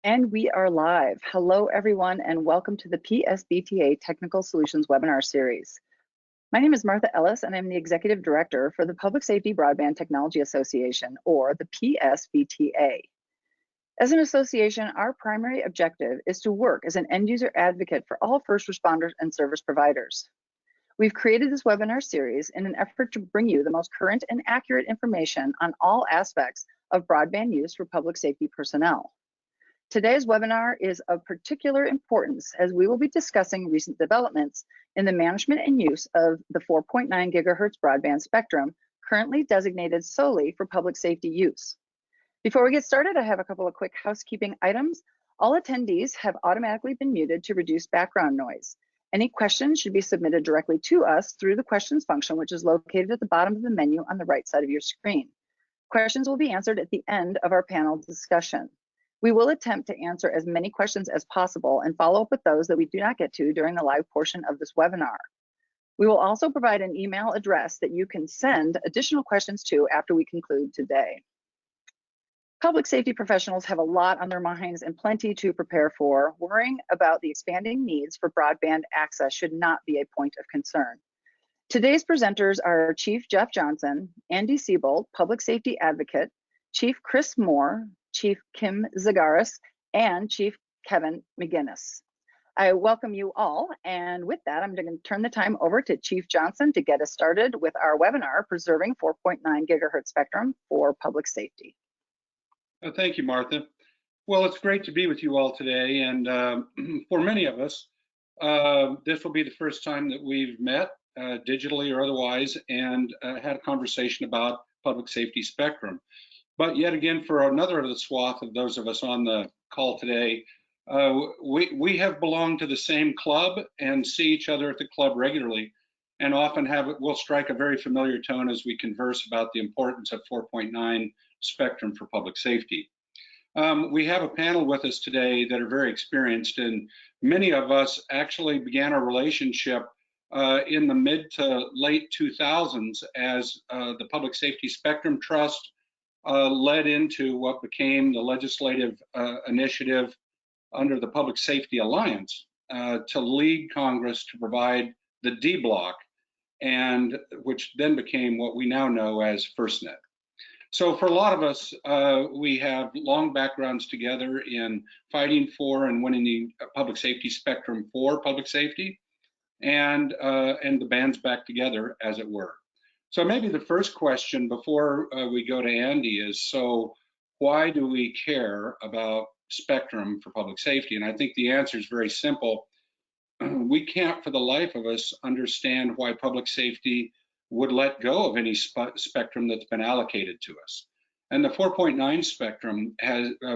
And we are live. Hello, everyone, and welcome to the PSBTA Technical Solutions webinar series. My name is Martha Ellis, and I'm the Executive Director for the Public Safety Broadband Technology Association, or the PSBTA. As an association, our primary objective is to work as an end-user advocate for all first responders and service providers. We've created this webinar series in an effort to bring you the most current and accurate information on all aspects of broadband use for public safety personnel. Today's webinar is of particular importance as we will be discussing recent developments in the management and use of the 4.9 GHz broadband spectrum, currently designated solely for public safety use. Before we get started, I have a couple of quick housekeeping items. All attendees have automatically been muted to reduce background noise. Any questions should be submitted directly to us through the questions function, which is located at the bottom of the menu on the right side of your screen. Questions will be answered at the end of our panel discussion. We will attempt to answer as many questions as possible and follow up with those that we do not get to during the live portion of this webinar. We will also provide an email address that you can send additional questions to after we conclude today. Public safety professionals have a lot on their minds and plenty to prepare for. Worrying about the expanding needs for broadband access should not be a point of concern. Today's presenters are Chief Jeff Johnson, Andy Seybold, Public Safety Advocate, Chief Chris Moore, Chief Kim Zagaris, and Chief Kevin McGinnis. I welcome you all, and with that, I'm going to turn the time over to Chief Johnson to get us started with our webinar, Preserving 4.9 GHz Spectrum for Public Safety. Thank you, Martha. Well, it's great to be with you all today, and for many of us, this will be the first time that we've met, digitally or otherwise, and had a conversation about public safety spectrum. But yet again, for another of the swath of those of us on the call today, we have belonged to the same club and see each other at the club regularly, and often we'll strike a very familiar tone as we converse about the importance of 4.9 spectrum for public safety. We have a panel with us today that are very experienced, and many of us actually began our relationship in the mid to late 2000s as the Public Safety Spectrum Trust led into what became the legislative initiative under the Public Safety Alliance to lead Congress to provide the D block, and which then became what we now know as FirstNet. So for a lot of us, we have long backgrounds together in fighting for and winning the public safety spectrum for public safety, and the band's back together, as it were. So maybe the first question before we go to Andy is, so why do we care about spectrum for public safety? And I think the answer is very simple. We can't for the life of us understand why public safety would let go of any spectrum that's been allocated to us. And the 4.9 spectrum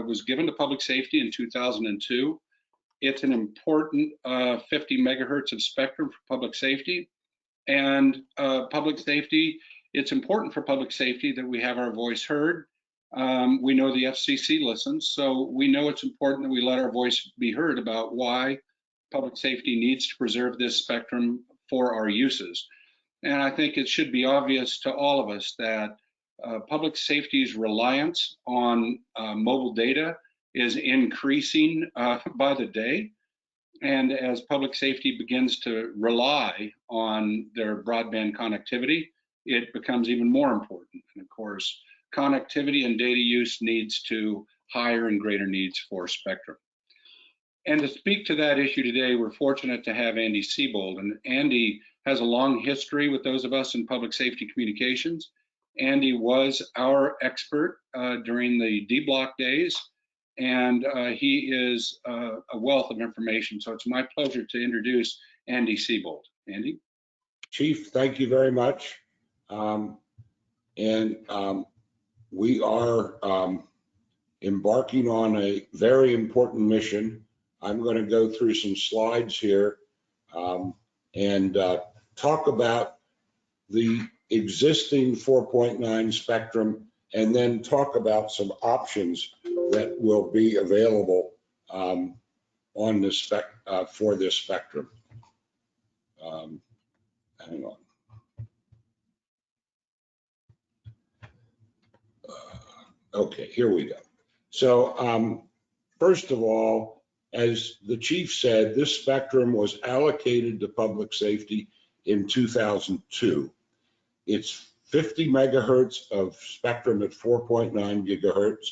was given to public safety in 2002. It's an important 50 megahertz of spectrum for public safety. And public safety, it's important for public safety that we have our voice heard. We know the FCC listens, so we know it's important that we let our voice be heard about why public safety needs to preserve this spectrum for our uses. And I think it should be obvious to all of us that public safety's reliance on mobile data is increasing by the day. And as public safety begins to rely on their broadband connectivity, it becomes even more important. And of course, connectivity and data use leads to higher and greater needs for spectrum. And to speak to that issue today, we're fortunate to have Andy Seybold. And Andy has a long history with those of us in public safety communications. Andy was our expert during the D Block days, and he is a wealth of information. So it's my pleasure to introduce Andy Seybold. Andy? Chief, thank you very much. We are embarking on a very important mission. I'm going to go through some slides here and talk about the existing 4.9 spectrum, and then talk about some options that will be available on this for this spectrum. Hang on. Okay, here we go. So First of all, as the chief said, this spectrum was allocated to public safety in 2002. It's 50 megahertz of spectrum at 4.9 gigahertz.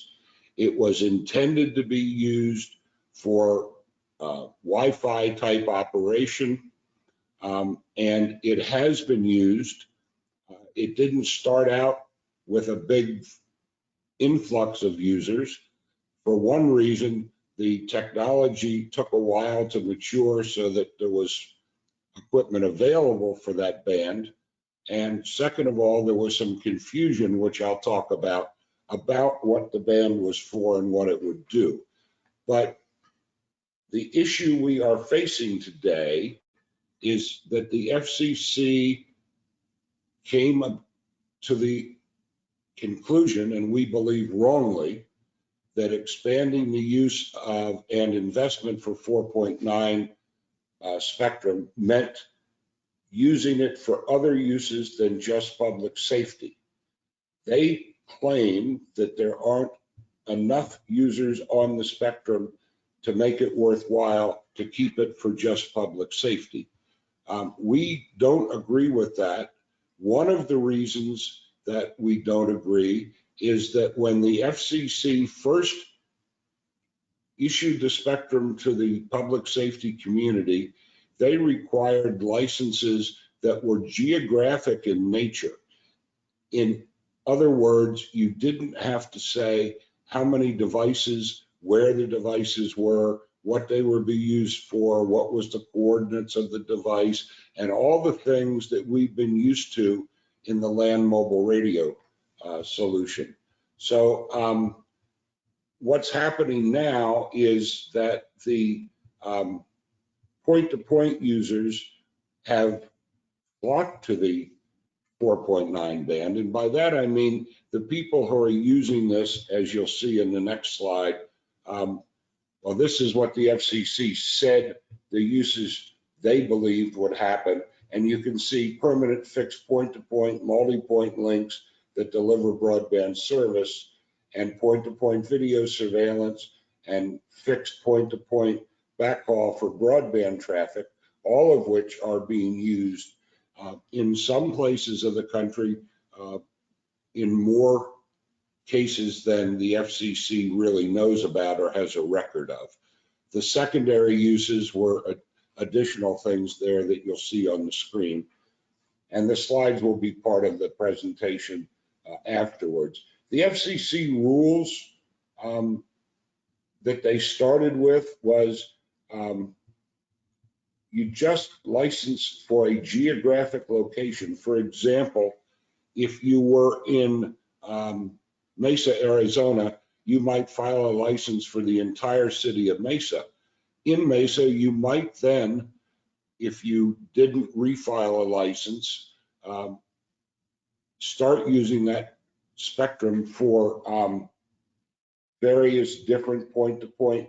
It was intended to be used for Wi-Fi type operation, and it has been used. It didn't start out with a big influx of users. For one reason, the technology took a while to mature so that there was equipment available for that band. And second of all, there was some confusion, which I'll talk about what the band was for and what it would do. But the issue we are facing today is that the FCC came to the conclusion, and we believe wrongly, that expanding the use of and investment for 4.9 spectrum meant using it for other uses than just public safety. They claim that there aren't enough users on the spectrum to make it worthwhile to keep it for just public safety. We don't agree with that. One of the reasons that we don't agree is that when the FCC first issued the spectrum to the public safety community, they required licenses that were geographic in nature. In other words, you didn't have to say how many devices, where the devices were, what they were being used for, what was the coordinates of the device, and all the things that we've been used to in the land mobile radio solution. So what's happening now is that the point-to-point users have flocked to the 4.9 band. And by that, I mean the people who are using this, as you'll see in the next slide. Well, this is what the FCC said the uses they believed would happen. And you can see permanent fixed point-to-point, multi-point links that deliver broadband service, and point-to-point video surveillance, and fixed point-to-point backhaul for broadband traffic, all of which are being used in some places of the country in more cases than the FCC really knows about or has a record of. The secondary uses were additional things there that you'll see on the screen. And the slides will be part of the presentation afterwards. The FCC rules that they started with was you just license for a geographic location. For example, if you were in Mesa, Arizona, you might file a license for the entire city of Mesa. In Mesa, you might then, if you didn't refile a license, start using that spectrum for various different point-to-point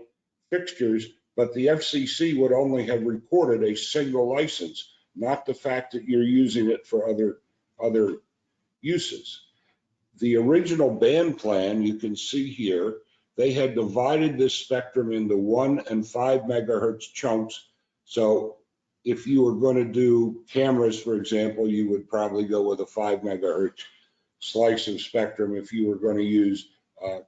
fixtures, but the FCC would only have recorded a single license, not the fact that you're using it for other uses. The original band plan, you can see here, they had divided this spectrum into 1 and 5 megahertz chunks. So if you were going to do cameras, for example, you would probably go with a 5 megahertz slice of spectrum. If you were going to use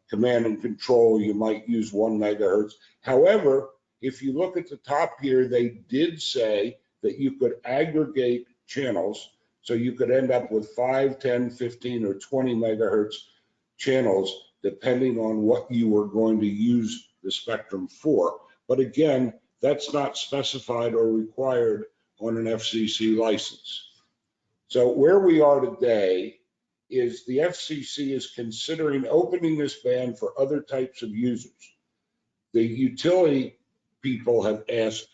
command and control, you might use 1 megahertz. However, if you look at the top here, they did say that you could aggregate channels. So you could end up with 5, 10, 15, or 20 megahertz channels, depending on what you were going to use the spectrum for. But again, that's not specified or required on an FCC license. So where we are today is the FCC is considering opening this band for other types of users. The utility people have asked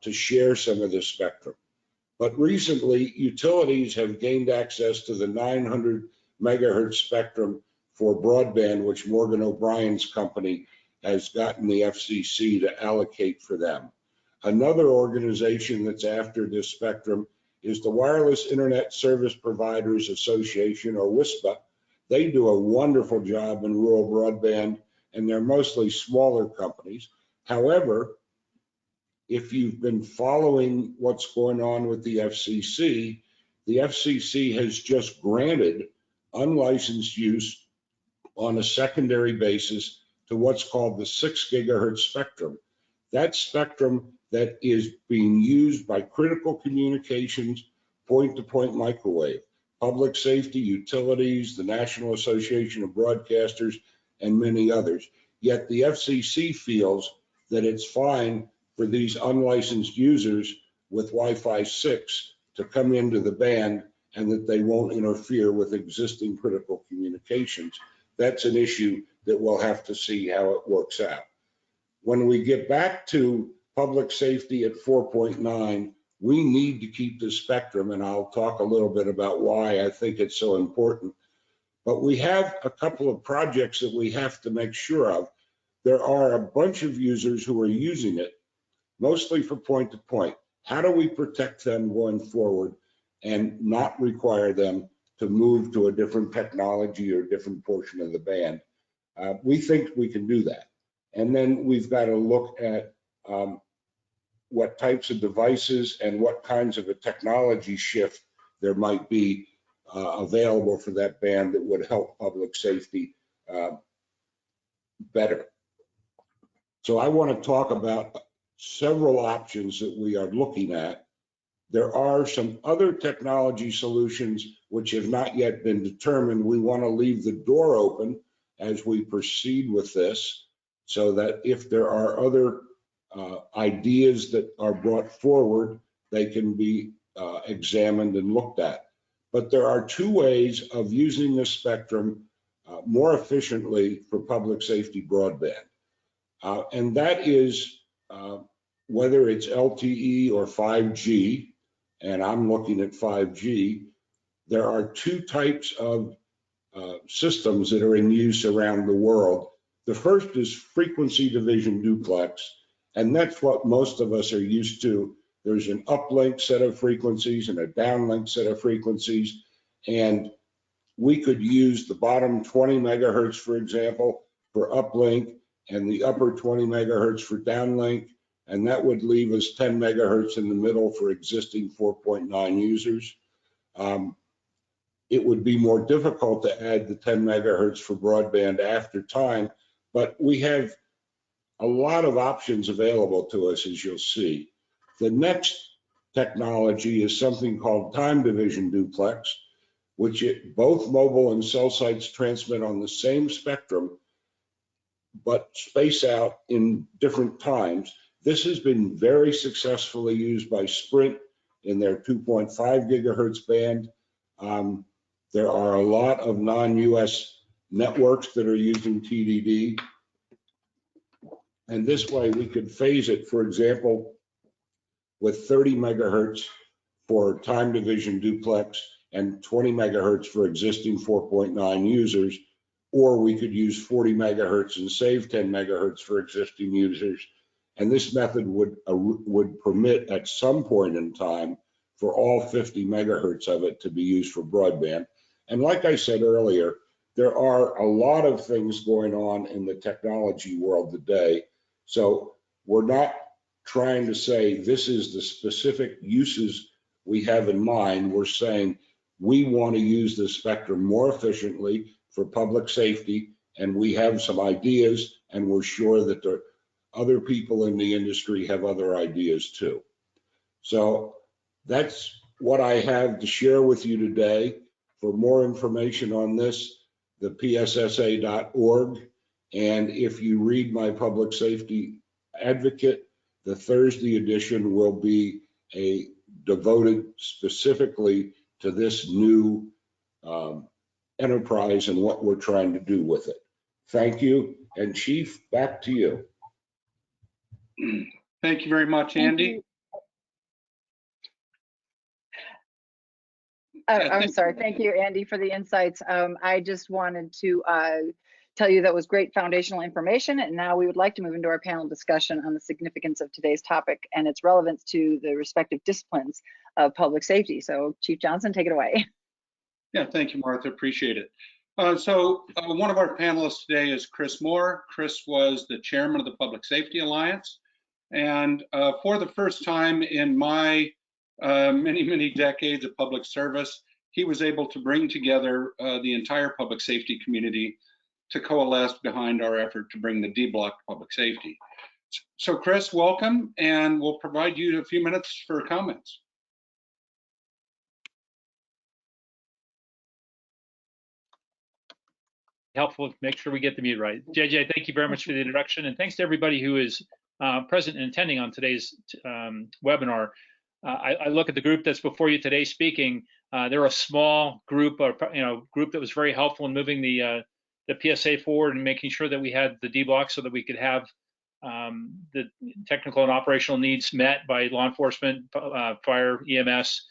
to share some of this spectrum. But recently, utilities have gained access to the 900 megahertz spectrum for broadband, which Morgan O'Brien's company has gotten the FCC to allocate for them. Another organization that's after this spectrum is the Wireless Internet Service Providers Association, or WISPA. They do a wonderful job in rural broadband, and they're mostly smaller companies. However, if you've been following what's going on with the FCC has just granted unlicensed use on a secondary basis to what's called the 6 gigahertz spectrum. That spectrum that is being used by critical communications, point-to-point microwave, public safety, utilities, the National Association of Broadcasters, and many others. Yet the FCC feels that it's fine for these unlicensed users with Wi-Fi 6 to come into the band and that they won't interfere with existing critical communications. That's an issue that we'll have to see how it works out. When we get back to public safety at 4.9, we need to keep the spectrum, and I'll talk a little bit about why I think it's so important. But we have a couple of projects that we have to make sure of. There are a bunch of users who are using it, mostly for point-to-point. How do we protect them going forward and not require them to move to a different technology or different portion of the band? We think we can do that. And then we've got to look at what types of devices and what kinds of a technology shift there might be available for that band that would help public safety better. So I want to talk about several options that we are looking at. There are some other technology solutions which have not yet been determined. We want to leave the door open as we proceed with this, so that if there are other ideas that are brought forward, they can be examined and looked at. But there are two ways of using this spectrum more efficiently for public safety broadband. And that is whether it's LTE or 5G, and I'm looking at 5G, there are two types of systems that are in use around the world. The first is frequency division duplex, and that's what most of us are used to. There's an uplink set of frequencies and a downlink set of frequencies, and we could use the bottom 20 megahertz, for example, for uplink, and the upper 20 megahertz for downlink, and that would leave us 10 megahertz in the middle for existing 4.9 users. It would be more difficult to add the 10 megahertz for broadband after time, but we have a lot of options available to us, as you'll see. The next technology is something called time division duplex, which both mobile and cell sites transmit on the same spectrum, but space out in different times. This has been very successfully used by Sprint in their 2.5 gigahertz band. There are a lot of non-US networks that are using TDD. And this way we could phase it, for example, with 30 megahertz for time division duplex and 20 megahertz for existing 4.9 users, or we could use 40 megahertz and save 10 megahertz for existing users. And this method would permit at some point in time for all 50 megahertz of it to be used for broadband. And like I said earlier, there are a lot of things going on in the technology world today. So we're not trying to say this is the specific uses we have in mind. We're saying we want to use the spectrum more efficiently for public safety, and we have some ideas, and we're sure that the other people in the industry have other ideas too. So that's what I have to share with you today. For more information on this, the pssa.org, and if you read my public safety advocate, the Thursday edition will be devoted specifically to this new enterprise and what we're trying to do with it. Thank you, and Chief, back to you. Thank you very much, Andy. I'm sorry. Thank you, Andy, for the insights. I just wanted to tell you that was great foundational information, and now we would like to move into our panel discussion on the significance of today's topic and its relevance to the respective disciplines of public safety. So Chief Johnson, take it away. Yeah, thank you, Martha. Appreciate it. One of our panelists today is Chris Moore. Chris was the chairman of the Public Safety Alliance. And for the first time in my many decades of public service, he was able to bring together the entire public safety community to coalesce behind our effort to bring the D block to public safety. So Chris, welcome, and we'll provide you a few minutes for comments. Helpful to make sure we get the mute right. JJ, thank you very much for the introduction, and thanks to everybody who is present and attending on today's webinar. I look at the group that's before you today speaking. They're a small group, group that was very helpful in moving the PSA forward and making sure that we had the D block so that we could have the technical and operational needs met by law enforcement, fire, EMS.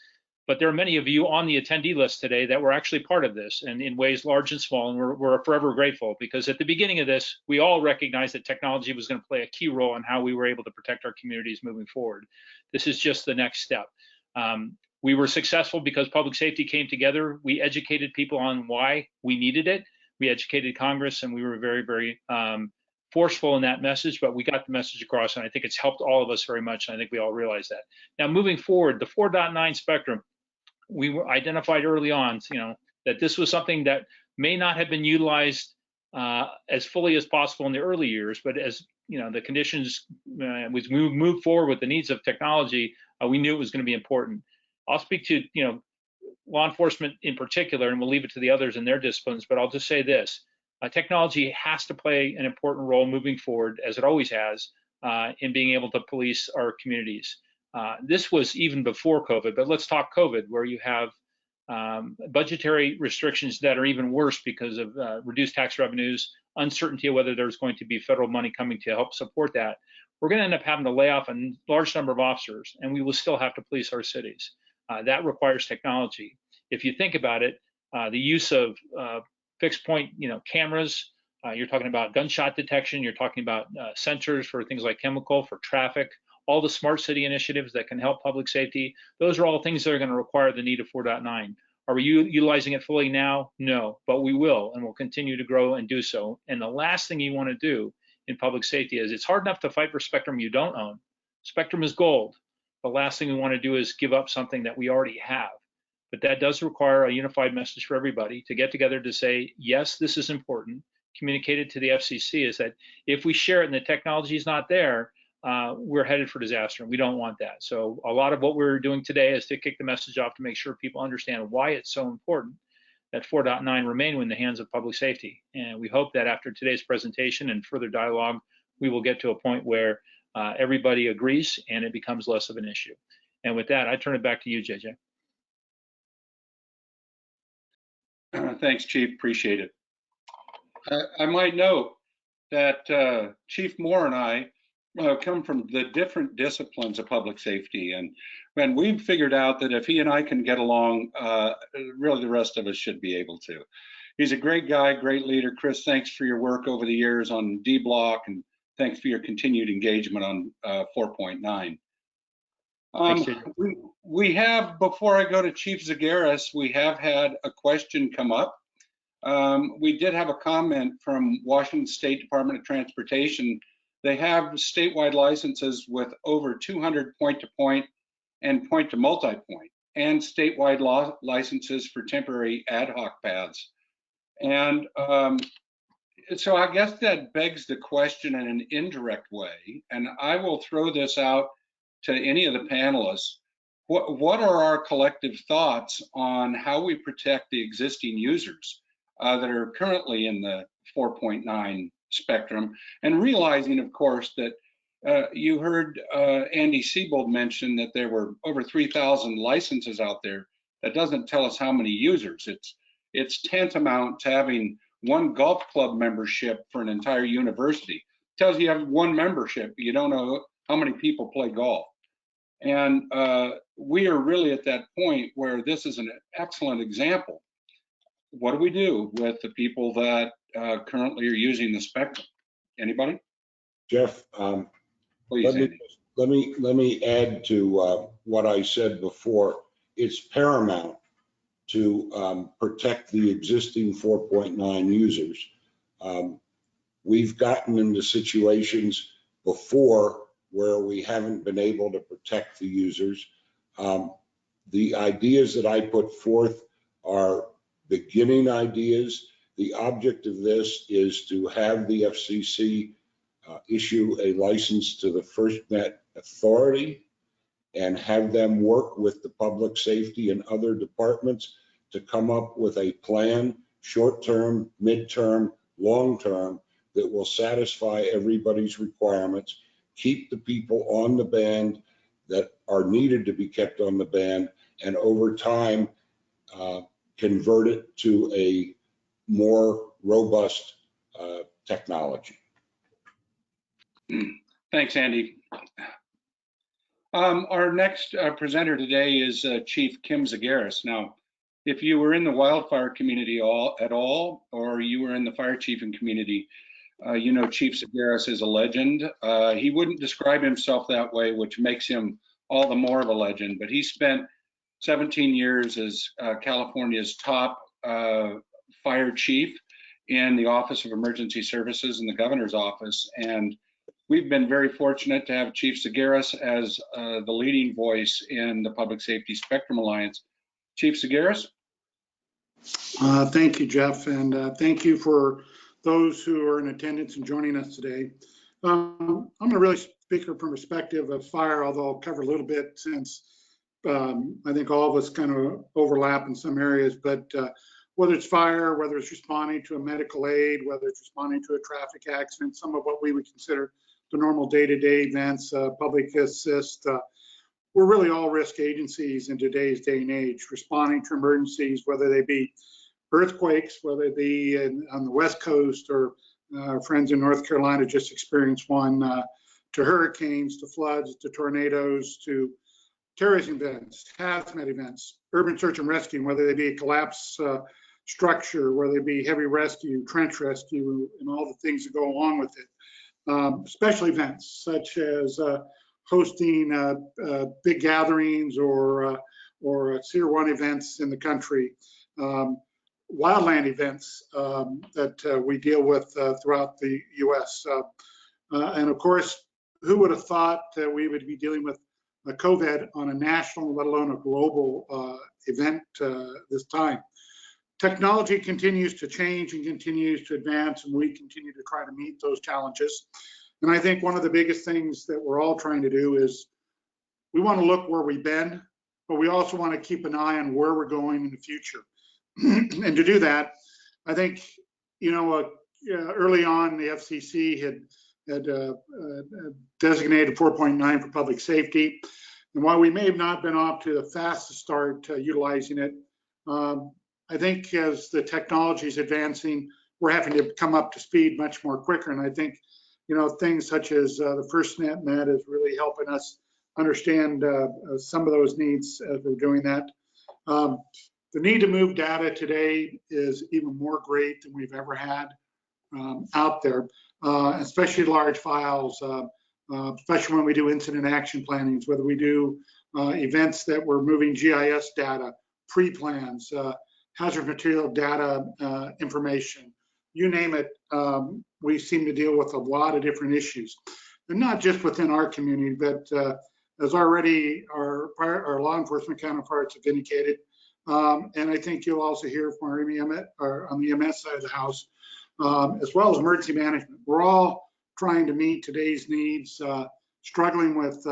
But there are many of you on the attendee list today that were actually part of this, and in ways large and small, and we're forever grateful, because at the beginning of this, we all recognized that technology was going to play a key role in how we were able to protect our communities moving forward. This is just the next step. We were successful because public safety came together. We educated people on why we needed it. We educated Congress, and we were very forceful in that message, but we got the message across, and I think it's helped all of us very much, and I think we all realize that. Now, moving forward, the 4.9 spectrum, we were identified early on, that this was something that may not have been utilized as fully as possible in the early years, but as the conditions, as we moved forward with the needs of technology, we knew it was going to be important. I'll speak to law enforcement in particular, and we'll leave it to the others in their disciplines, but I'll just say this: technology has to play an important role moving forward, as it always has, in being able to police our communities. This was even before COVID, but let's talk COVID, where you have budgetary restrictions that are even worse because of reduced tax revenues, uncertainty of whether there's going to be federal money coming to help support that. We're going to end up having to lay off a large number of officers, and we will still have to police our cities. That requires technology. If you think about it, the use of fixed point, cameras, you're talking about gunshot detection, you're talking about sensors for things like chemical, for traffic, all the smart city initiatives that can help public safety. Those are all things that are going to require the need of 4.9. Are we utilizing it fully now? No, but we will, and we'll continue to grow and do so. And the last thing you want to do in public safety is, it's hard enough to fight for spectrum you don't own. Spectrum is gold. The last thing we want to do is give up something that we already have. But that does require a unified message for everybody to get together to say, yes, this is important. Communicated to the FCC is that if we share it and the technology is not there, we're headed for disaster, and we don't want that. So a lot of what we're doing today is to kick the message off to make sure people understand why it's so important that 4.9 remain in the hands of public safety. And we hope that after today's presentation and further dialogue, we will get to a point where everybody agrees and it becomes less of an issue. And with that, I turn it back to you, JJ. Thanks, Chief. Appreciate it. I might note that Chief Moore and I come from the different disciplines of public safety, and we've figured out that if he and I can get along, really the rest of us should be able to. He's a great guy, great leader. Chris, thanks for your work over the years on D block, and thanks for your continued engagement on 4.9. We have, before I go to Chief Zagaris, we have had a question come up. We did have a comment from Washington State Department of Transportation. They have statewide licenses with over 200 point-to-point and point-to-multipoint, and statewide licenses for temporary ad hoc paths. And so I guess that begs the question in an indirect way, and I will throw this out to any of the panelists. What are our collective thoughts on how we protect the existing users that are currently in the 4.9 spectrum, and realizing, of course, that you heard Andy Seybold mention that there were over 3,000 licenses out there. That doesn't tell us how many users. It's tantamount to having one golf club membership for an entire university. It tells you have one membership, but you don't know how many people play golf. And we are really at that point where this is an excellent example. What do we do with the people that currently are using the spectrum? Anybody? Jeff, Please, let me add to what I said before. It's paramount to protect the existing 4.9 users. We've gotten into situations before where we haven't been able to protect the users. The ideas that I put forth are beginning ideas. The object of this is to have the FCC issue a license to the FirstNet Authority and have them work with the public safety and other departments to come up with a plan, short-term, mid-term, long-term, that will satisfy everybody's requirements, keep the people on the band that are needed to be kept on the band, and over time convert it to a more robust technology. Thanks, Andy. Our next presenter today is Chief Kim Zagaris. Now, if you were in the wildfire community at all, or you were in the fire chiefing community, you know Chief Zagaris is a legend. He wouldn't describe himself that way, which makes him all the more of a legend, but he spent 17 years as California's top fire chief in the Office of Emergency Services in the governor's office. And we've been very fortunate to have Chief Zagaris as the leading voice in the Public Safety Spectrum Alliance. Chief Zagaris? Thank you, Jeff, and thank you for those who are in attendance and joining us today. I'm going to really speak from perspective of fire, although I'll cover a little bit since I think all of us kind of overlap in some areas, but whether it's fire, whether it's responding to a medical aid, whether it's responding to a traffic accident, some of what we would consider the normal day-to-day events, public assist, we're really all risk agencies in today's day and age, responding to emergencies, whether they be earthquakes, whether they be on the West Coast, or our friends in North Carolina just experienced one, to hurricanes, to floods, to tornadoes, to terrorism events, hazmat events, urban search and rescue, whether they be a collapse structure, whether they be heavy rescue, trench rescue, and all the things that go along with it. Special events such as hosting big gatherings or Tier 1 events in the country, wildland events that we deal with throughout the U.S. And of course, who would have thought that we would be dealing with COVID on a national, let alone a global event this time. Technology continues to change and continues to advance, and we continue to try to meet those challenges. And I think one of the biggest things that we're all trying to do is we want to look where we've been, but we also want to keep an eye on where we're going in the future. And to do that, I think, you know, early on the FCC had designated 4.9 for public safety. And while we may have not been off to the fastest start utilizing it, I think as the technology is advancing, we're having to come up to speed much more quicker. And I think, you know, things such as the FirstNet Net is really helping us understand some of those needs as we're doing that. The need to move data today is even more great than we've ever had out there, especially large files, especially when we do incident action plannings, whether we do events that we're moving GIS data, pre-plans, hazard material data information, you name it. We seem to deal with a lot of different issues, and not just within our community, but as already our law enforcement counterparts have indicated, and I think you'll also hear from our EMS, or on the EMS side of the house, as well as emergency management. We're all trying to meet today's needs, struggling with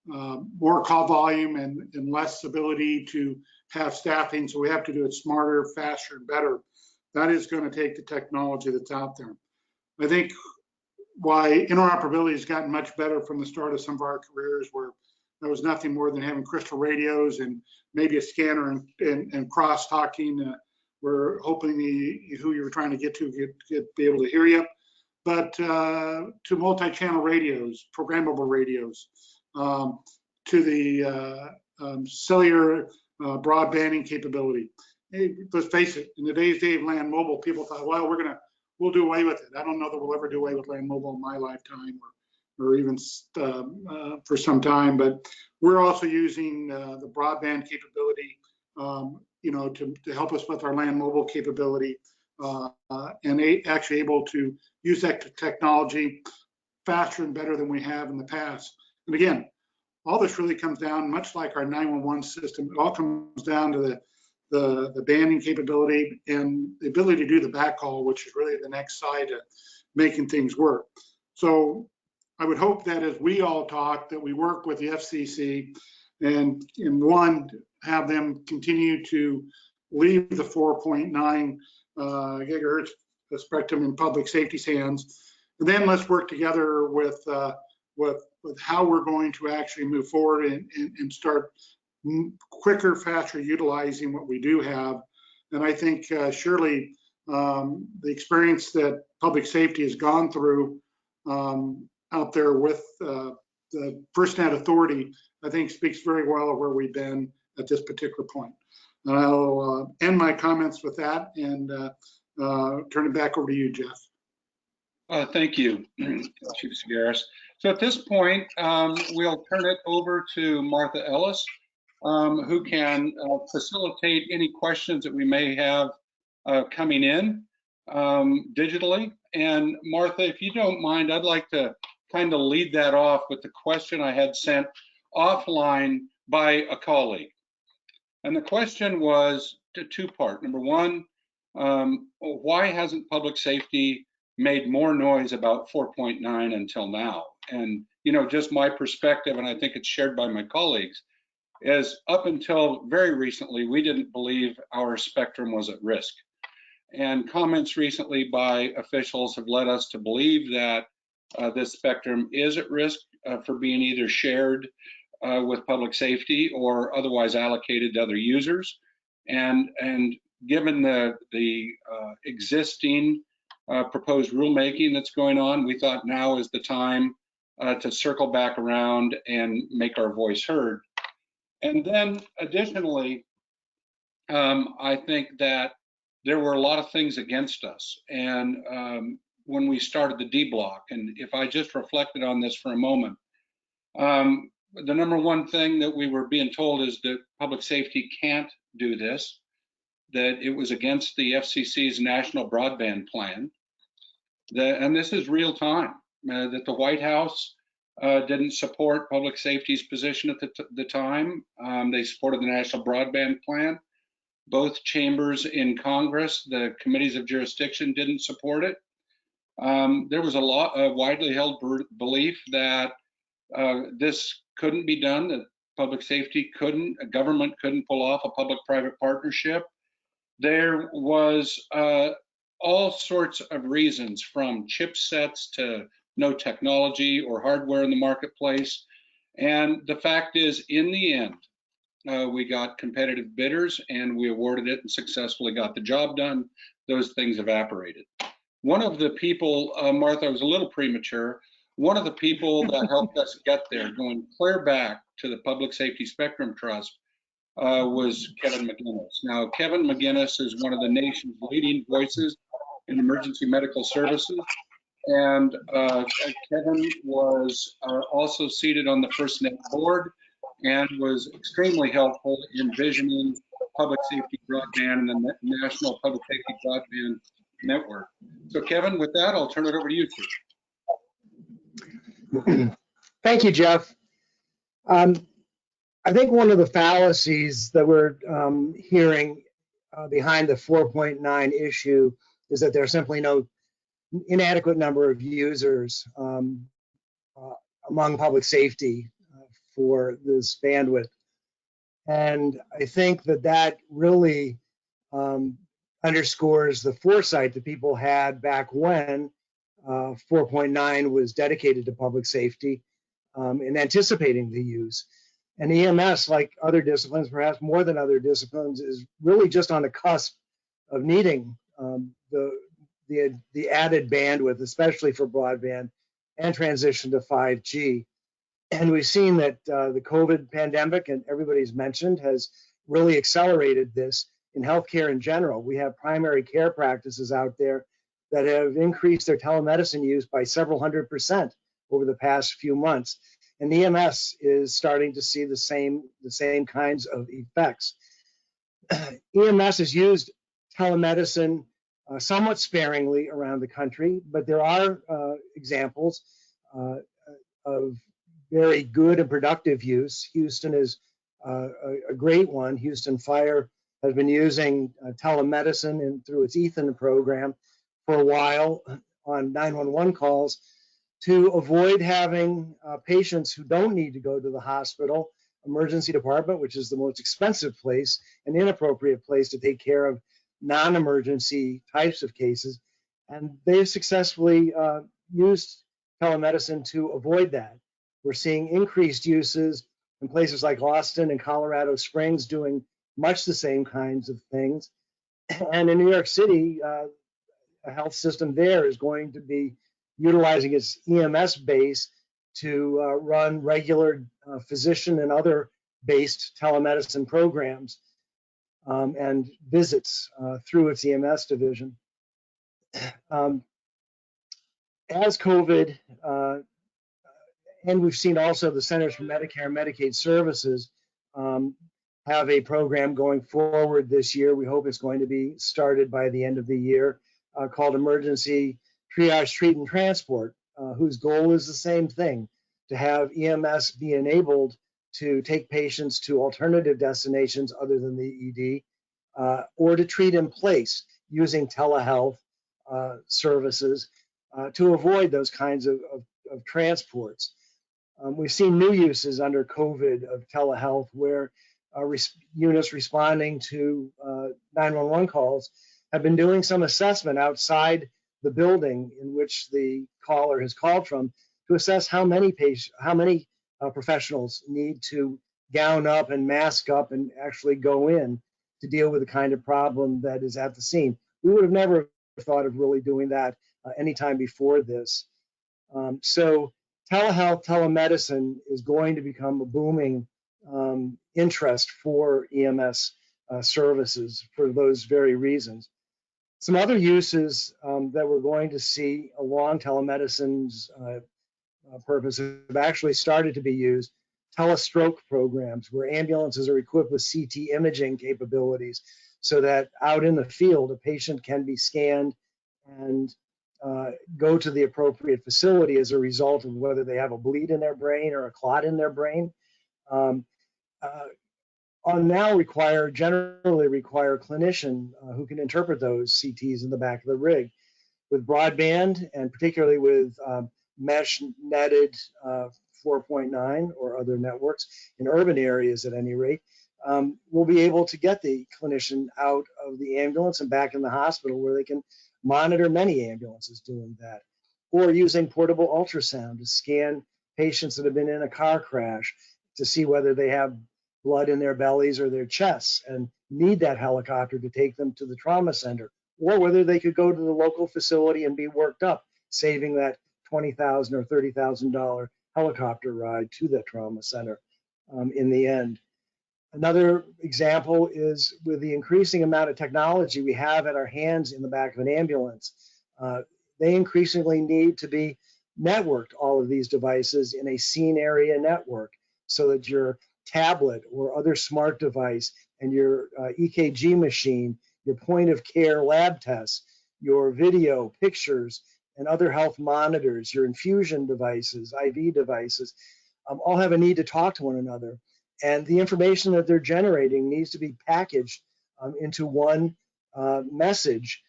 more call volume and less ability to have staffing, so we have to do it smarter, faster, and better. That is going to take the technology that's out there. I think why interoperability has gotten much better from the start of some of our careers, where there was nothing more than having crystal radios and maybe a scanner and cross-talking. We're hoping who you were trying to get to be able to hear you, but to multi-channel radios, programmable radios, to the cellular broadbanding capability. Hey, let's face it, in today's day of land mobile, people thought, well, we'll do away with it. I don't know that we'll ever do away with land mobile in my lifetime, or even for some time, but we're also using the broadband capability to help us with our land mobile capability, and actually able to use that technology faster and better than we have in the past. And again, all this really comes down, much like our 911 system, it all comes down to the banding capability and the ability to do the backhaul, which is really the next side of making things work. So I would hope that as we all talk, that we work with the FCC and one, have them continue to leave the 4.9 gigahertz spectrum in public safety's hands. And then let's work together with how we're going to actually move forward and start quicker, faster utilizing what we do have. And I think surely the experience that public safety has gone through out there with the FirstNet Authority, I think speaks very well of where we've been at this particular point. And I'll end my comments with that and turn it back over to you, Jeff. Thank you, Chief Sagaris. So at this point, we'll turn it over to Martha Ellis, who can facilitate any questions that we may have coming in digitally. And Martha, if you don't mind, I'd like to kind of lead that off with the question I had sent offline by a colleague. And the question was two-part. Number one, why hasn't public safety made more noise about 4.9 until now? And, just my perspective, and I think it's shared by my colleagues, is up until very recently, we didn't believe our spectrum was at risk. And comments recently by officials have led us to believe that this spectrum is at risk for being either shared with public safety or otherwise allocated to other users. And given the existing proposed rulemaking that's going on, we thought now is the time to circle back around and make our voice heard. And then additionally, I think that there were a lot of things against us. And when we started the D block, and if I just reflected on this for a moment, the number one thing that we were being told is that public safety can't do this, that it was against the FCC's national broadband plan, and this is real time, that the White House didn't support public safety's position at the time. They supported the national broadband plan. Both chambers in Congress, the committees of jurisdiction, didn't support it. There was a widely held belief that this couldn't be done, that public safety couldn't, a government couldn't pull off a public-private partnership. There was all sorts of reasons, from chipsets to no technology or hardware in the marketplace. And the fact is, in the end, we got competitive bidders and we awarded it and successfully got the job done. Those things evaporated. One of the people, Martha, I was a little premature, one of the people that helped us get there, going clear back to the Public Safety Spectrum Trust, was Kevin McGinnis. Now, Kevin McGinnis is one of the nation's leading voices in emergency medical services. And Kevin was also seated on the FirstNet board and was extremely helpful in visioning public safety broadband and the National Public Safety Broadband Network. So Kevin, with that, I'll turn it over to you two. Thank you, Jeff. I think one of the fallacies that we're hearing behind the 4.9 issue is that there's simply no inadequate number of users among public safety for this bandwidth. And I think that really underscores the foresight that people had back when 4.9 was dedicated to public safety in anticipating the use. And EMS, like other disciplines, perhaps more than other disciplines, is really just on the cusp of needing the added bandwidth, especially for broadband and transition to 5G. And we've seen that the COVID pandemic, and everybody's mentioned, has really accelerated this in healthcare in general. We have primary care practices out there that have increased their telemedicine use by several 100% over the past few months. And EMS is starting to see the same kinds of effects. EMS has used telemedicine somewhat sparingly around the country, but there are examples of very good and productive use. Houston is a great one. Houston Fire has been using telemedicine through its Ethan program for a while on 911 calls to avoid having patients who don't need to go to the hospital, emergency department, which is the most expensive place, an inappropriate place to take care of non-emergency types of cases. And they've successfully used telemedicine to avoid that. We're seeing increased uses in places like Austin and Colorado Springs doing much the same kinds of things. And in New York City, a health system there is going to be utilizing its EMS base to run regular physician and other based telemedicine programs and visits through its EMS division. As COVID, and we've seen also the Centers for Medicare and Medicaid Services have a program going forward this year. We hope it's going to be started by the end of the year, called Emergency Triage, Treat, and Transport, whose goal is the same thing, to have EMS be enabled to take patients to alternative destinations other than the ED, or to treat in place using telehealth services to avoid those kinds of transports. We've seen new uses under COVID of telehealth where units responding to 911 calls have been doing some assessment outside the building in which the caller has called from to assess how many professionals need to gown up and mask up and actually go in to deal with the kind of problem that is at the scene. We would have never thought of really doing that anytime before this. So telehealth, telemedicine is going to become a booming interest for EMS services for those very reasons. Some other uses that we're going to see along telemedicine's purpose have actually started to be used. Telestroke programs where ambulances are equipped with CT imaging capabilities so that out in the field a patient can be scanned and go to the appropriate facility as a result of whether they have a bleed in their brain or a clot in their brain. Generally require a clinician who can interpret those CTs in the back of the rig. With broadband, and particularly with mesh netted 4.9 or other networks in urban areas at any rate, we'll be able to get the clinician out of the ambulance and back in the hospital where they can monitor many ambulances doing that, or using portable ultrasound to scan patients that have been in a car crash to see whether they have blood in their bellies or their chests and need that helicopter to take them to the trauma center, or whether they could go to the local facility and be worked up, saving that $20,000 or $30,000 helicopter ride to the trauma center in the end. Another example is with the increasing amount of technology we have at our hands in the back of an ambulance, they increasingly need to be networked, all of these devices, in a scene area network so that your tablet or other smart device and your EKG machine, your point of care lab tests, your video, pictures, and other health monitors, your infusion devices, IV devices, all have a need to talk to one another. And the information that they're generating needs to be packaged into one message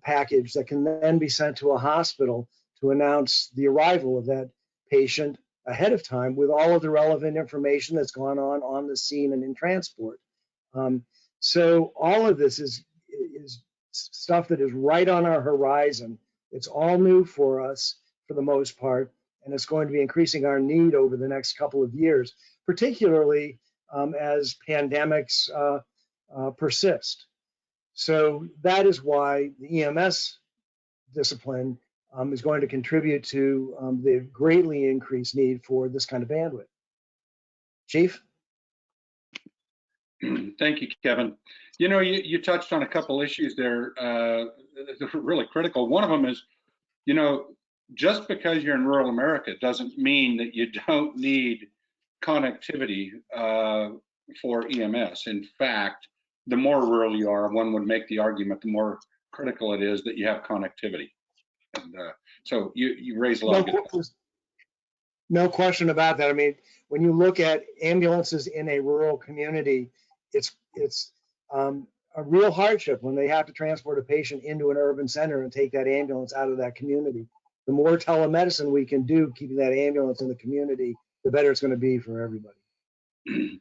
package that can then be sent to a hospital to announce the arrival of that patient ahead of time with all of the relevant information that's gone on the scene and in transport. So all of this is stuff that is right on our horizon. It's all new for us for the most part, and it's going to be increasing our need over the next couple of years, particularly as pandemics persist. So that is why the EMS discipline is going to contribute to the greatly increased need for this kind of bandwidth. Chief? Thank you, Kevin. You know, you touched on a couple issues there that are really critical. One of them is, you know, just because you're in rural America doesn't mean that you don't need connectivity for EMS. In fact, the more rural you are, one would make the argument, the more critical it is that you have connectivity. And so you raise a lot of good points. No question about that. I mean, when you look at ambulances in a rural community, it's a real hardship when they have to transport a patient into an urban center and take that ambulance out of that community. The more telemedicine we can do, keeping that ambulance in the community, the better it's going to be for everybody.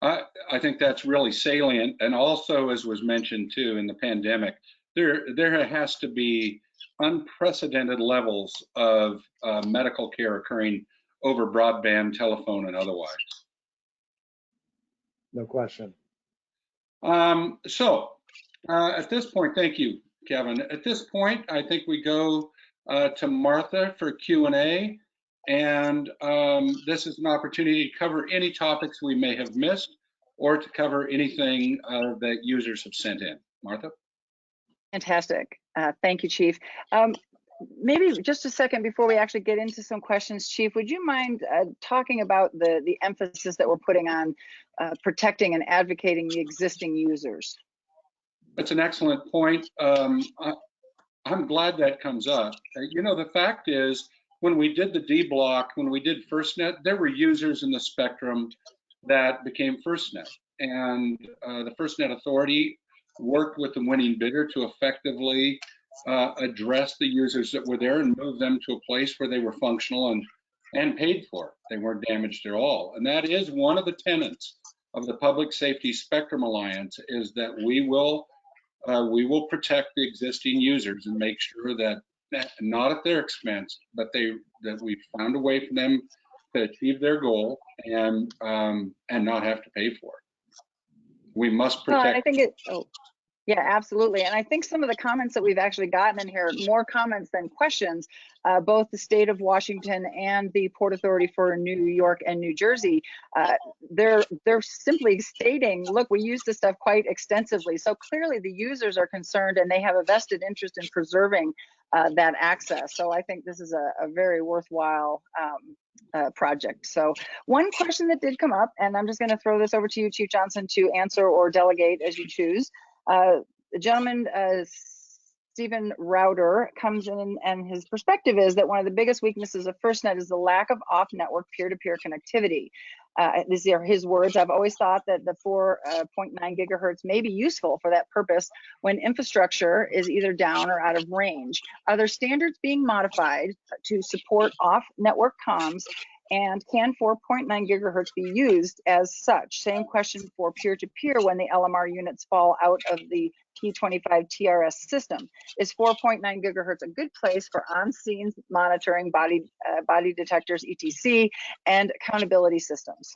I think that's really salient. And also, as was mentioned too, in the pandemic, there has to be unprecedented levels of medical care occurring over broadband, telephone, and otherwise. No question. So at this point, thank you, Kevin. At this point, I think we go to Martha for Q&A. And this is an opportunity to cover any topics we may have missed or to cover anything that users have sent in. Martha? Fantastic. Thank you, Chief. Maybe just a second before we actually get into some questions, Chief, would you mind talking about the emphasis that we're putting on protecting and advocating the existing users? That's an excellent point. I'm glad that comes up. You know, the fact is, when we did the D block, when we did FirstNet, there were users in the spectrum that became FirstNet. And the FirstNet Authority worked with the winning bidder to effectively address the users that were there and move them to a place where they were functional and paid for. They weren't damaged at all. And that is one of the tenets of the Public Safety Spectrum Alliance, is that we will protect the existing users and make sure that not at their expense, but that we found a way for them to achieve their goal and not have to pay for it. We must protect. Well, I think yeah, absolutely. And I think some of the comments that we've actually gotten in here, more comments than questions, both the state of Washington and the Port Authority for New York and New Jersey, they're simply stating, look, we use this stuff quite extensively. So clearly the users are concerned and they have a vested interest in preserving that access. So I think this is a very worthwhile project. So one question that did come up, and I'm just going to throw this over to you, Chief Johnson, to answer or delegate as you choose. The gentleman, Stephen Rauder, comes in and his perspective is that one of the biggest weaknesses of FirstNet is the lack of off-network peer-to-peer connectivity. These are his words. I've always thought that the 4.9 gigahertz may be useful for that purpose when infrastructure is either down or out of range. Are there standards being modified to support off-network comms? And can 4.9 gigahertz be used as such? Same question for peer-to-peer when the LMR units fall out of the P25 TRS system. Is 4.9 gigahertz a good place for on-scene monitoring, body detectors, etc., and accountability systems?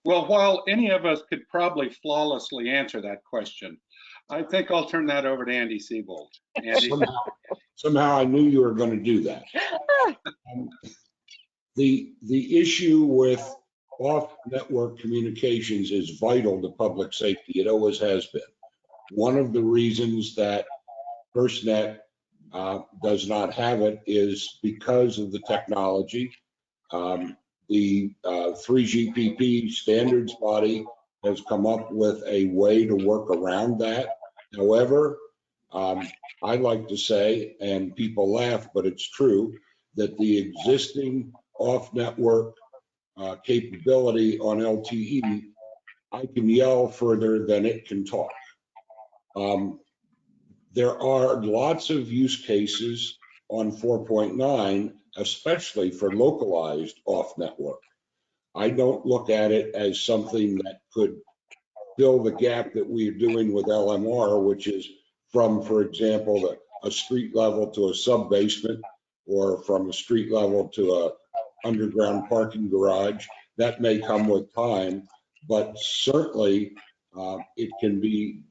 Well, while any of us could probably flawlessly answer that question, I think I'll turn that over to Andy Seybold. Andy? Somehow I knew you were going to do that. The issue with off-network communications is vital to public safety. It always has been. One of the reasons that FirstNet does not have it is because of the technology. The 3GPP standards body has come up with a way to work around that. However, I like to say, and people laugh, but it's true, that the existing off-network capability on LTE, I can yell further than it can talk. There are lots of use cases on 4.9, especially for localized off-network. I don't look at it as something that could fill the gap that we're doing with LMR, which is from, for example, a street level to a sub-basement, or from a street level to a underground parking garage. That may come with time, but certainly it can be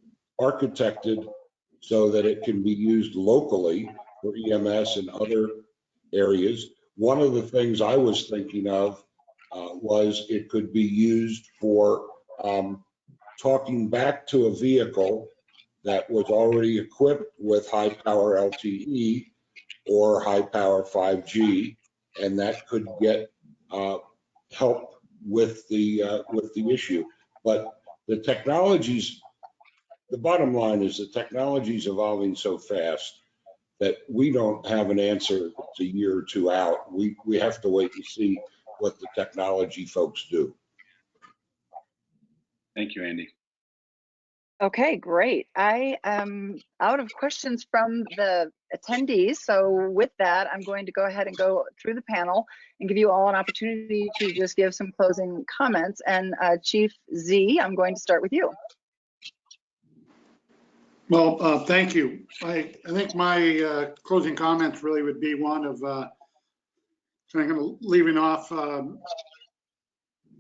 architected so that it can be used locally for EMS and other areas. One of the things I was thinking of was it could be used for talking back to a vehicle that was already equipped with high power LTE or high power 5G, and that could get help with the issue. But the technology's the bottom line is the technology is evolving so fast that we don't have an answer that's a year or two out. We have to wait and see what the technology folks do. Thank you, Andy. Okay, great. I am out of questions from the attendees. So with that, I'm going to go ahead and go through the panel and give you all an opportunity to just give some closing comments. And Chief Z, I'm going to start with you. Well, thank you. I think my closing comments really would be one of kind of leaving off.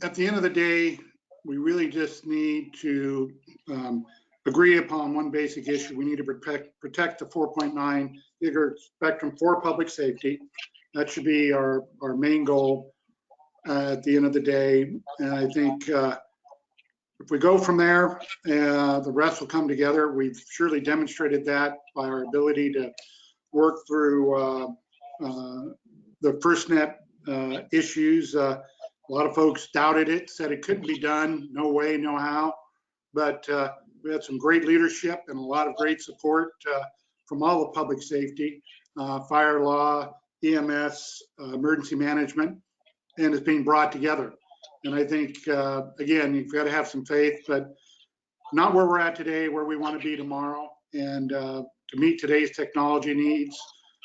At the end of the day, we really just need to agree upon one basic issue. We need to protect the 4.9 GHz spectrum for public safety. That should be our main goal at the end of the day. And I think if we go from there, the rest will come together. We've surely demonstrated that by our ability to work through the FirstNet issues. A lot of folks doubted it, said it couldn't be done, no way, no how. But we had some great leadership and a lot of great support from all of public safety, fire law, EMS, emergency management, and it's being brought together. And I think, again, you've got to have some faith, but not where we're at today, where we want to be tomorrow. And to meet today's technology needs,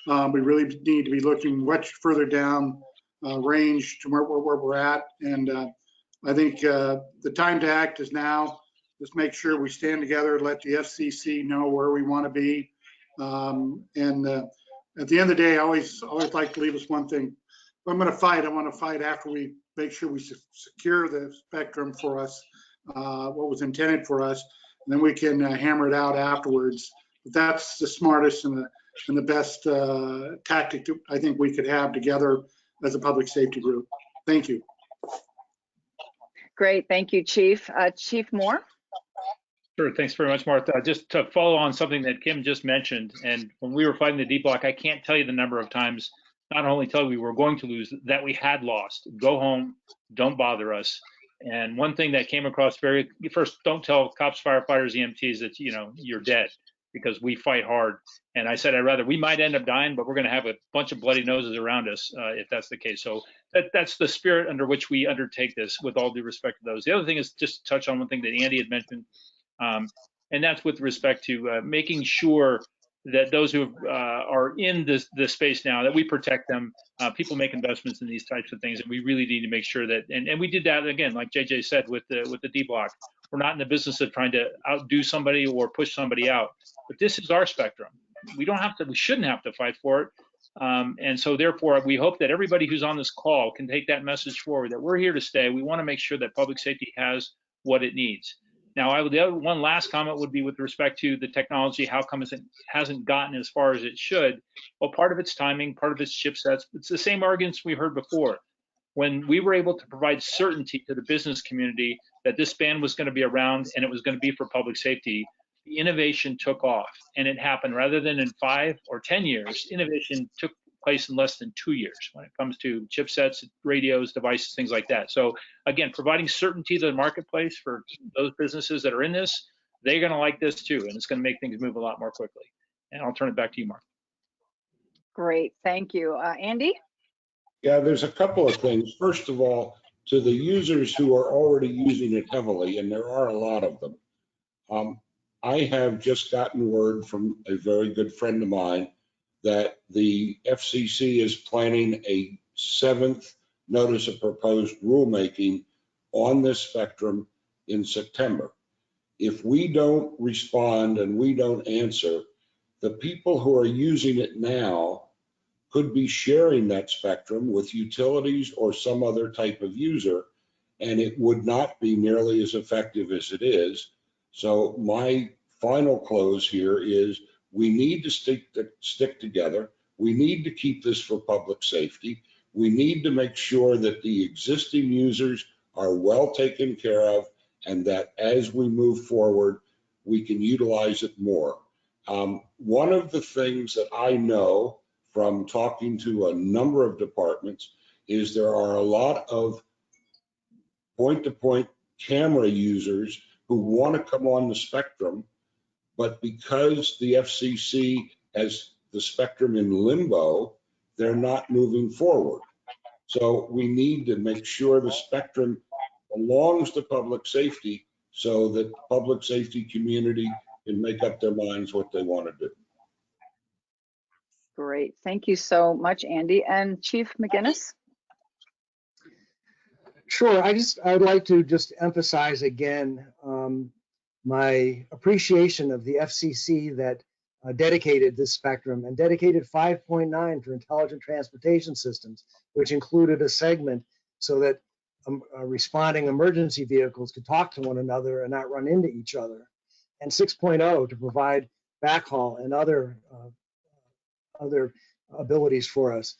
we really need to be looking much further down range to where we're at. And I think the time to act is now. Just make sure we stand together, let the FCC know where we want to be. And at the end of the day, I always like to leave us one thing. If I'm going to fight, I want to fight after we make sure we secure the spectrum for us, what was intended for us, and then we can hammer it out afterwards. But that's the smartest and the best tactic I think we could have together as a public safety group. Thank you. Great, thank you, Chief. Chief Moore? Sure, thanks very much, Martha. Just to follow on something that Kim just mentioned, and when we were fighting the D block, I can't tell you the number of times, not only tell you we were going to lose, that we had lost. Go home, don't bother us. And one thing that came across first, don't tell cops, firefighters, EMTs that you're dead, because we fight hard. And I said, we might end up dying, but we're going to have a bunch of bloody noses around us if that's the case. So that's the spirit under which we undertake this, with all due respect to those. The other thing is just to touch on one thing that Andy had mentioned, and that's with respect to making sure that those who are in the space now, that we protect them. People make investments in these types of things, and we really need to make sure that, and we did that, again, like JJ said, with the D block. We're not in the business of trying to outdo somebody or push somebody out, but this is our spectrum. We shouldn't have to fight for it. And so therefore, we hope that everybody who's on this call can take that message forward, that we're here to stay. We want to make sure that public safety has what it needs. Now, the other one last comment would be with respect to the technology. How come it hasn't gotten as far as it should? Well, part of it's timing, part of it's chipsets. It's the same arguments we heard before. When we were able to provide certainty to the business community that this band was going to be around and it was going to be for public safety, the innovation took off, and it happened rather than in 5 or 10 years. Innovation took place in less than 2 years when it comes to chipsets, radios, devices, things like that. So again, providing certainty to the marketplace for those businesses that are in this, they're going to like this too, and it's going to make things move a lot more quickly. And I'll turn it back to you, Mark. Great, thank you. Andy? Yeah, there's a couple of things. First of all, to the users who are already using it heavily, and there are a lot of them, I have just gotten word from a very good friend of mine that the FCC is planning a 7th notice of proposed rulemaking on this spectrum in September. If we don't respond and we don't answer, the people who are using it now could be sharing that spectrum with utilities or some other type of user, and it would not be nearly as effective as it is. So my final close here is we need to stick together. We need to keep this for public safety. We need to make sure that the existing users are well taken care of, and that as we move forward, we can utilize it more. One of the things that I know from talking to a number of departments is there are a lot of point-to-point camera users who want to come on the spectrum, but because the FCC has the spectrum in limbo, they're not moving forward. So we need to make sure the spectrum belongs to public safety so that the public safety community can make up their minds what they want to do. Great. Thank you so much, Andy. And Chief McGinnis? Sure. I'd like to just emphasize again my appreciation of the FCC that dedicated this spectrum and dedicated 5.9 for intelligent transportation systems, which included a segment so that responding emergency vehicles could talk to one another and not run into each other, and 6.0 to provide backhaul and other abilities for us.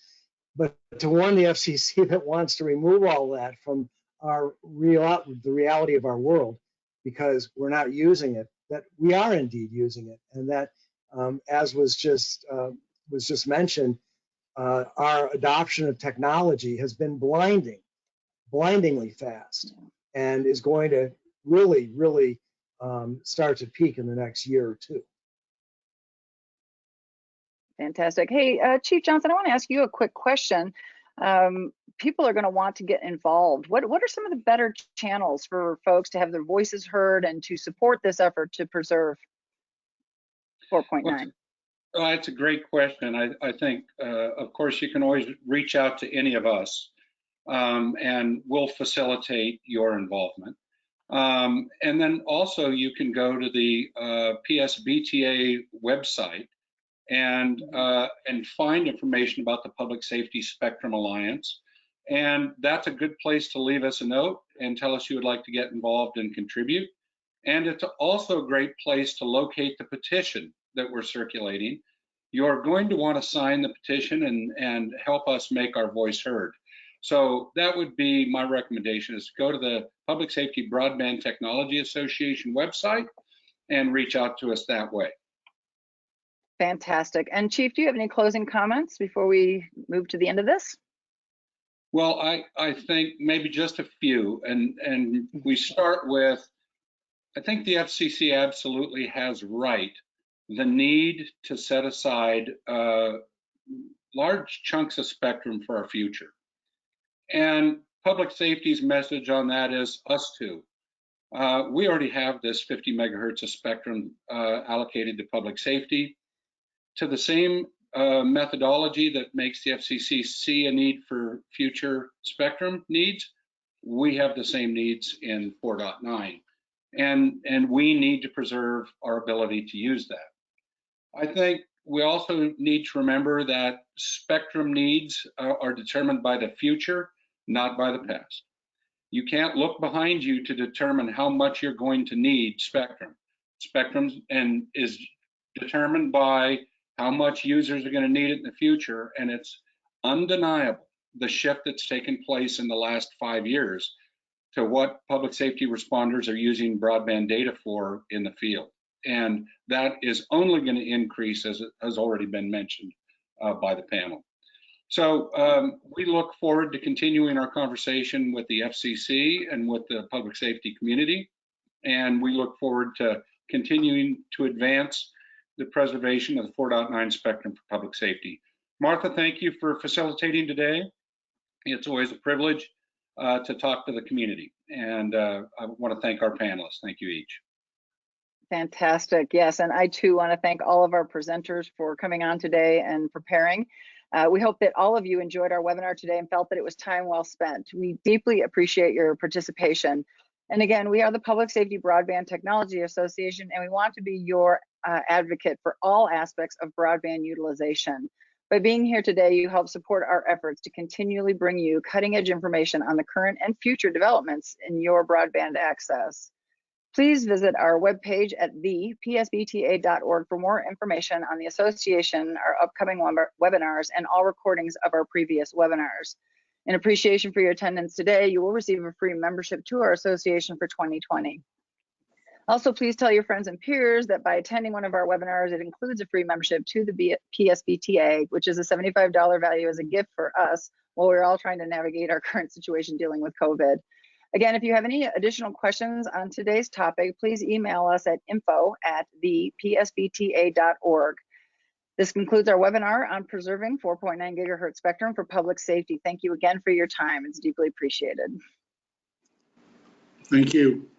But to warn the FCC that wants to remove all that from the reality of our world, because we're not using it, that we are indeed using it, and that as was just mentioned, our adoption of technology has been blindingly fast, and is going to really start to peak in the next year or two. Fantastic. Hey, Chief Johnson, I want to ask you a quick question. People are going to want to get involved. What are some of the better channels for folks to have their voices heard and to support this effort to preserve 4.9? Well, that's a great question. I think, of course, you can always reach out to any of us, and we'll facilitate your involvement. And then also you can go to the PSBTA website and find information about the Public Safety Spectrum Alliance. And that's a good place to leave us a note and tell us you would like to get involved and contribute. And it's also a great place to locate the petition that we're circulating. You're going to want to sign the petition and help us make our voice heard. So that would be my recommendation, is to go to the Public Safety Broadband Technology Association website and reach out to us that way. Fantastic. And Chief, do you have any closing comments before we move to the end of this? Well, I think maybe just a few, and we start with, I think the FCC absolutely has right the need to set aside large chunks of spectrum for our future. And public safety's message on that is us too. We already have this 50 megahertz of spectrum allocated to public safety. To the same methodology that makes the FCC see a need for future spectrum needs, we have the same needs in 4.9, and we need to preserve our ability to use that. I think we also need to remember that spectrum needs are determined by the future, not by the past. You can't look behind you to determine how much you're going to need spectrum. Spectrum is determined by how much users are going to need it in the future, and it's undeniable the shift that's taken place in the last 5 years to what public safety responders are using broadband data for in the field. And that is only going to increase, as it has already been mentioned by the panel. So we look forward to continuing our conversation with the FCC and with the public safety community, and we look forward to continuing to advance the preservation of the 4.9 spectrum for public safety. Martha, thank you for facilitating today. It's always a privilege to talk to the community, and I want to thank our panelists. Thank you each. Fantastic. Yes, and I too want to thank all of our presenters for coming on today and preparing. We hope that all of you enjoyed our webinar today and felt that it was time well spent. We deeply appreciate your participation. And again, we are the Public Safety Broadband Technology Association, and we want to be your advocate for all aspects of broadband utilization. By being here today, you help support our efforts to continually bring you cutting-edge information on the current and future developments in your broadband access. Please visit our webpage at thepsbta.org for more information on the association, our upcoming webinars, and all recordings of our previous webinars. In appreciation for your attendance today, you will receive a free membership to our association for 2020. Also, please tell your friends and peers that by attending one of our webinars, it includes a free membership to the PSBTA, which is a $75 value as a gift for us while we're all trying to navigate our current situation dealing with COVID. Again, if you have any additional questions on today's topic, please email us at info@thepsbta.org. This concludes our webinar on preserving 4.9 gigahertz spectrum for public safety. Thank you again for your time. It's deeply appreciated. Thank you.